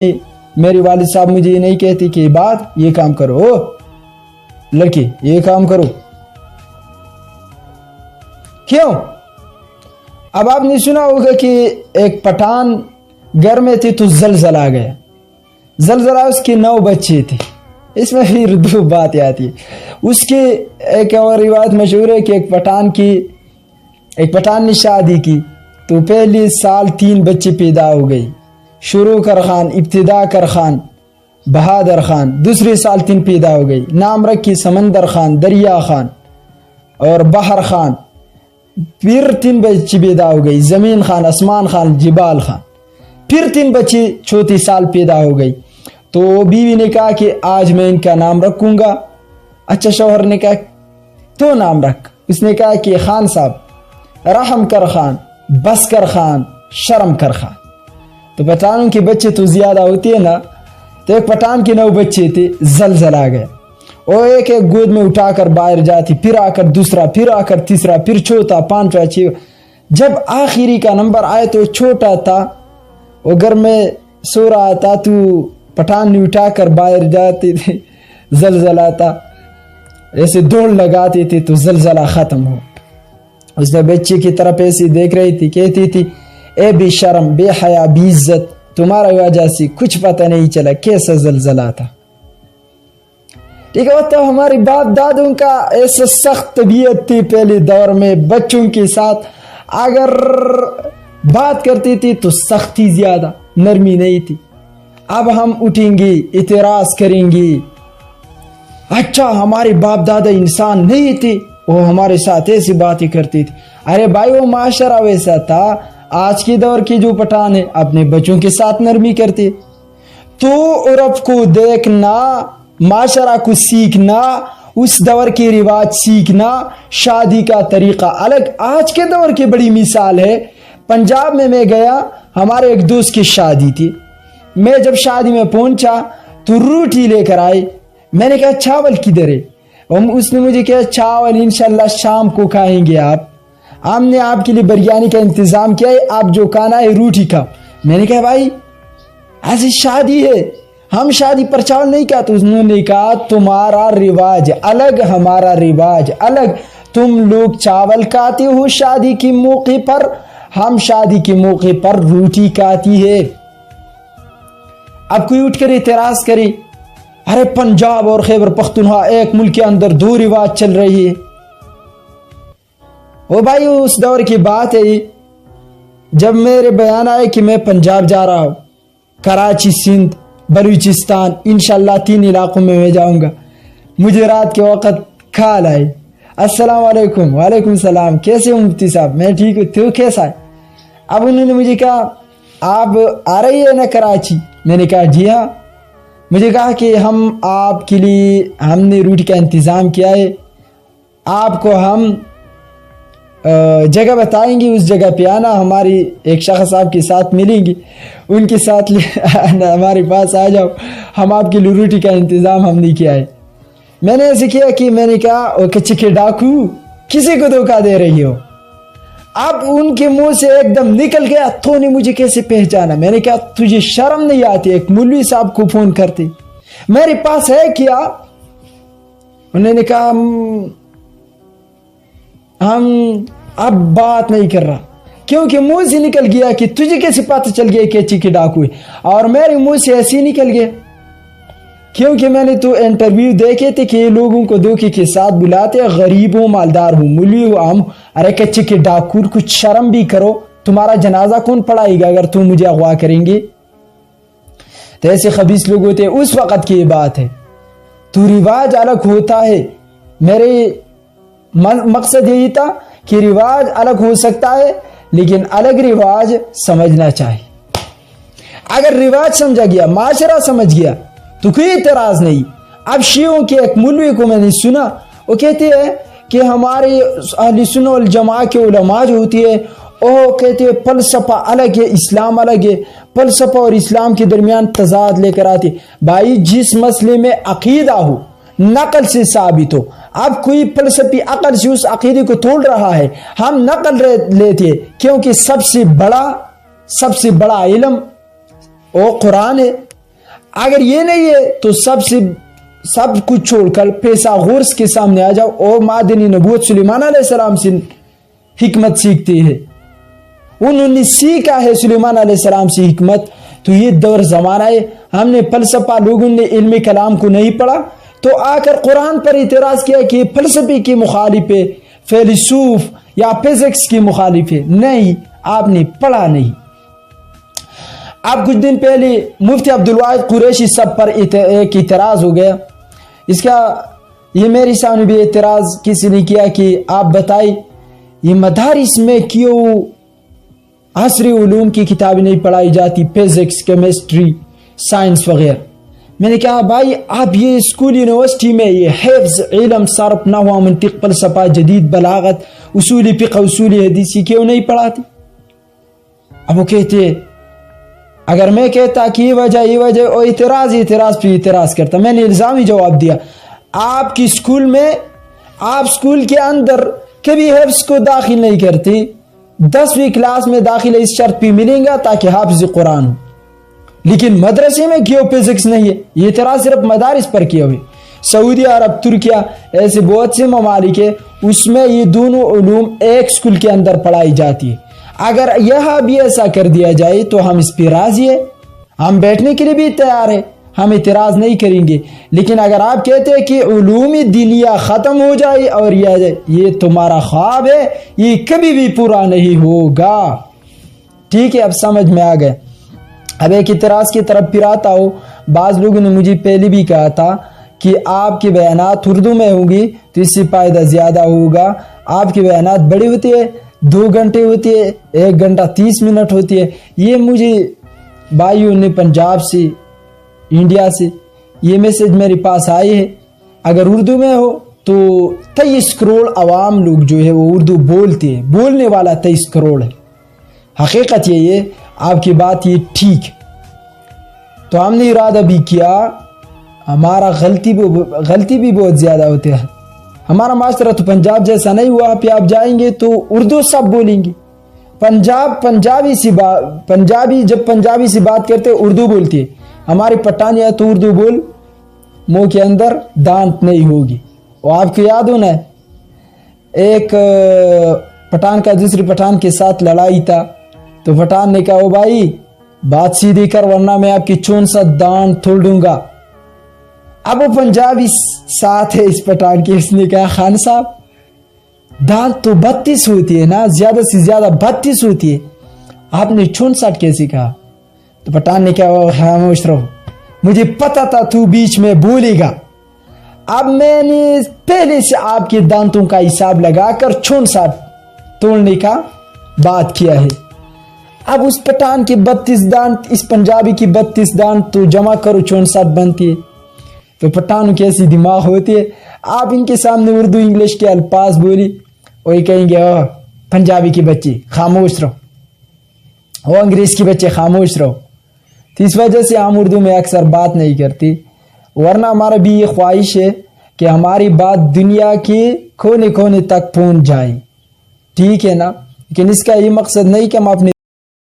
میری والد صاحب مجھے یہ نہیں کہتی کہ بات یہ کام کرو، لڑکی یہ کام کرو، کیوں؟ اب آپ نے سنا ہوگا کہ ایک پٹھان گھر میں تھی تو زلزلہ آ گیا، زلزلہ اس کے 9 بچے تھے۔ اس میں پھر 2 باتیں آتی ہے۔ اس کے ایک اور روایت مشہور ہے کہ ایک پٹھان نے شادی کی تو پہلی سال 3 بچے پیدا ہو گئی، شروع کر خان، ابتدا کر خان، بہادر خان۔ دوسری سال 3 پیدا ہو گئی، نام رکھی سمندر خان، دریا خان اور بحر خان۔ پھر 3 بچے پیدا ہو گئی، زمین خان، آسمان خان، جبال خان۔ پھر 3 بچے چوتھی سال پیدا ہو گئی تو بیوی نے کہا کہ آج میں ان کا نام رکھوں گا۔ اچھا، شوہر نے کہا تو نام رکھ۔ اس نے کہا کہ خان صاحب، رحم کر خان، بس کر خان، شرم کر خان۔ تو پٹھانوں کے بچے تو زیادہ ہوتے ہیں نا، تو ایک پٹھان کے 9 بچے تھے، زلزلہ آ گیا، اور ایک گود میں اٹھا کر باہر جاتی، پھر آ کر دوسرا، پھر آ کر تیسرا، پھر چوتھا، 5واں، 6واں۔ جب آخری کا نمبر آئے تو چھوٹا تھا، وہ گھر میں سو رہا تھا، تو پٹھان نے اٹھا کر باہر جاتے تھے، زلزلہ تھا، ایسے دوڑ لگاتے تھے تو زلزلہ ختم ہو۔ اس نے بچے کی طرف ایسے دیکھ رہی تھی، کہتی تھی اے بے شرم، بے حیا، بے عزت، تمہارا وجہ سے کچھ پتہ نہیں چلا کیسا زلزلہ تھا۔ ٹھیک ہے، تو ہمارے باپ دادوں کا ایسا سخت طبیعت تھی پہلے دور میں، بچوں کے ساتھ اگر بات کرتی تھی تو سختی زیادہ، نرمی نہیں تھی۔ اب ہم اٹھیں گے، اعتراض کریں گے، اچھا ہمارے باپ دادا انسان نہیں تھے، وہ ہمارے ساتھ ایسی باتیں کرتی تھی۔ ارے بھائی، وہ معاشرہ ویسا تھا۔ آج کے دور کے جو پٹھان ہیں اپنے بچوں کے ساتھ نرمی کرتے، تو عرف کو دیکھنا، معاشرہ کو سیکھنا، اس دور کے رواج سیکھنا، شادی کا طریقہ الگ۔ آج کے دور کی بڑی مثال ہے، پنجاب میں گیا، ہمارے ایک دوست کی شادی تھی۔ میں جب شادی میں پہنچا تو روٹی لے کر آئے، میں نے کہا چاول کدھر ہے؟ اس نے مجھے کہا چاول انشاءاللہ شام کو کھائیں گے آپ، ہم نے آپ کے لیے بریانی کا انتظام کیا ہے، آپ جو کھانا ہے روٹی کھاؤ۔ میں نے کہا بھائی ایسی شادی ہے، ہم شادی پر چاول نہیں کھاتے۔ انہوں نے کہا تمہارا رواج الگ، ہمارا رواج الگ، تم لوگ چاول کھاتے ہو شادی کے موقع پر، ہم شادی کے موقع پر روٹی کھاتی ہے۔ اب کوئی اٹھ کر اعتراض کرے، ارے پنجاب اور خیبر پختونخوا ایک ملک کے اندر 2 رواج چل رہی ہے۔ وہ بھائی اس دور کی بات ہے، جب میرے بیان آئے کہ میں پنجاب جا رہا ہوں، کراچی، سندھ، بلوچستان، انشاءاللہ 3 علاقوں میں جاؤں گا، مجھے رات کے وقت کال آئے، السلام علیکم۔ وعلیکم السلام، کیسے ہو مفتی صاحب؟ میں ٹھیک ہوں، تو کیسا ہے؟ اب انہوں نے مجھے کہا آپ آ رہی ہے نا کراچی؟ میں نے کہا جی ہاں۔ مجھے کہا کہ آپ کے لیے ہم نے روٹی کا انتظام کیا ہے، آپ کو ہم جگہ بتائیں گے، اس جگہ پہ آنا، ہماری ایک شخص آپ کے ساتھ ملیں گی، ان کے ساتھ ہمارے پاس آ جاؤ، ہم آپ کے لیے روٹی کا انتظام ہم نے کیا ہے۔ میں نے ایسے کیا کہ میں نے کہا او کچے کے ڈاکو، کسی کو دھوکہ دے رہی ہو؟ اب ان کے منہ سے ایک دم نکل گیا، تو نے مجھے کیسے پہچانا؟ میں نے کہا تجھے شرم نہیں آتی ایک مولوی صاحب کو فون کرتے؟ میرے پاس ہے کیا؟ انہوں نے کہا ہم اب بات نہیں کر رہا، کیونکہ منہ سے نکل گیا کہ تجھے کیسے پتہ چل گیا کہ چکی ڈاکو ہے، اور میرے منہ سے ایسے نکل گیا کیونکہ میں نے تو انٹرویو دیکھے تھے کہ یہ لوگوں کو دھوکے کے ساتھ بلاتے ہیں، غریب ہوں، مالدار ہوں، مولوی ہوں، عام۔ ارے کچے کے ڈاکو، کچھ شرم بھی کرو، تمہارا جنازہ کون پڑھائے گا اگر تم مجھے اغوا کریں گے؟ تو ایسے خبیث لوگ ہوتے ہیں۔ اس وقت کی یہ بات ہے، تو رواج الگ ہوتا ہے۔ میرے مقصد یہی تھا کہ رواج الگ ہو سکتا ہے، لیکن الگ رواج سمجھنا چاہیے۔ اگر رواج سمجھا گیا، معاشرہ سمجھ گیا تو کوئی اعتراض نہیں۔ اب شیعوں کے ایک مولوی کو میں نے سنا، وہ کہتے ہیں کہ ہمارے اہل سنت والجماعہ کے علماء جو ہوتی ہے، وہ کہتے ہیں فلسفہ الگ ہے، اسلام الگ ہے، فلسفہ اور اسلام کے درمیان تضاد لے کر آتے۔ بھائی جس مسئلے میں عقیدہ ہو، نقل سے ثابت ہو، اب کوئی فلسفی عقل سے اس عقیدے کو توڑ رہا ہے، ہم نقل لیتے ہیں، کیونکہ سب سے بڑا علم وہ قرآن ہے، اگر یہ نہیں ہے تو سب کچھ چھوڑ کر فیثاغورس کے سامنے آ جاؤ اور معدنی نبوت سلیمان علیہ السلام سے حکمت سیکھتے ہیں. انہوں نے سیکھا ہے سلیمان علیہ السلام سے حکمت. تو یہ دور زمانہ ہے. ہم نے فلسفہ لوگوں نے علم کلام کو نہیں پڑھا تو آ کر قرآن پر اعتراض کیا کہ فلسفے کی مخالف ہے, فیلسوف یا فزکس کی مخالف ہے. نہیں, آپ نے پڑھا نہیں. اب کچھ دن پہلے مفتی عبدالواحد قریشی صاحب پر ایک اعتراض ہو گیا. اس کا یہ میری سامنے بھی اعتراض کسی نے کیا کہ آپ بتائیں یہ مدارس میں کیوں عصری علوم کی کتابیں نہیں پڑھائی جاتی, فزکس, کیمسٹری, سائنس وغیرہ. میں نے کہا بھائی آپ یہ اسکول یونیورسٹی میں یہ حفظ, علم, صرف, نحو, منطق, فلسفہ جدید, بلاغت, اصول فقہ, اصول حدیث کیوں نہیں پڑھاتے؟ اب وہ کہتے اگر میں کہتا کہ یہ وجہ اور اعتراض پہ اعتراض کرتا. میں نے الزامی جواب دیا آپ کی اسکول میں, آپ اسکول کے اندر کبھی حفظ کو داخل نہیں کرتے. 10ویں کلاس میں داخل اس شرط پہ ملیں گا تاکہ حافظ قرآن ہو, لیکن مدرسے میں کیوں فزکس نہیں ہے؟ یہ اعتراض صرف مدارس پر کیا ہوئے. سعودی عرب, ترکیہ, ایسے بہت سے ممالک ہیں اس میں یہ دونوں علوم ایک اسکول کے اندر پڑھائی جاتی ہے. اگر یہاں بھی ایسا کر دیا جائے تو ہم اس پہ راضی ہیں, ہم بیٹھنے کے لیے بھی تیار ہیں, ہم اعتراض نہیں کریں گے. لیکن اگر آپ کہتے ہیں کہ علوم دینیہ ختم ہو جائے اور یہ تمہارا خواب ہے, یہ کبھی بھی پورا نہیں ہوگا. ٹھیک ہے, اب سمجھ میں آ گئے. اب ایک اعتراض کی طرف پھر آتا ہوں. بعض لوگوں نے مجھے پہلے بھی کہا تھا کہ آپ کے بیانات اردو میں ہوں گی تو اس سے فائدہ زیادہ ہوگا. آپ کے بیانات بڑے ہوتے ہیں, 2 گھنٹے ہوتی ہے, 1 گھنٹہ 30 منٹ ہوتی ہے. یہ مجھے بھائیوں نے پنجاب سے, انڈیا سے یہ میسج میرے پاس آئے ہے. اگر اردو میں ہو تو 23 کروڑ عوام لوگ جو ہے وہ اردو بولتے ہیں, بولنے والا 23 کروڑ ہے. حقیقت یہ ہے, آپ کی بات یہ ٹھیک. تو ہم نے ارادہ بھی کیا, ہمارا غلطی بھی بہت زیادہ ہوتے ہیں. ہمارا معاشرہ تو پنجاب جیسا نہیں ہوا. پہ آپ جائیں گے تو اردو سب بولیں گے. پنجابی جب پنجابی سے بات کرتے اردو بولتی ہے. ہمارے پٹھانی تو اردو بول, منہ کے اندر دانت نہیں ہوگی. اور آپ کو یاد ہونا ہے ایک پٹھان کا دوسرے پٹھان کے ساتھ لڑائی تھا تو پٹھان نے کہا او بھائی بات سیدھی کر ورنہ میں آپ کی 64 دانت توڑ دوں گا. اب وہ پنجابی ساتھ ہے اس پٹھان کے, اس نے کہا خان صاحب دانت تو 32 ہوتی ہے نا, زیادہ سے زیادہ 32 ہوتی ہے, آپ نے 64 کیسے کہا؟ تو پٹھان نے کہا خاموش رہو, مجھے پتا تھا تو بیچ میں بولے گا. اب میں نے پہلے سے آپ کے دانتوں کا حساب لگا کر 64 توڑنے کا بات کیا ہے. اب اس پٹھان کے 32 دانت, اس پنجابی کی 32 دانت تو جمع کرو 64 بنتی ہے. تو پٹھانوں کی ایسی دماغ ہوتی ہے, آپ ان کے سامنے اردو انگلش کے الفاظ بولی, وہی کہیں گے پنجابی کے بچے خاموش رہو, وہ انگریز کے بچے خاموش رہو. تو اس وجہ سے ہم اردو میں اکثر بات نہیں کرتی. ورنہ ہمارا بھی یہ خواہش ہے کہ ہماری بات دنیا کے کونے کونے تک پہنچ جائے. ٹھیک ہے نا, لیکن اس کا یہ مقصد نہیں کہ ہم اپنے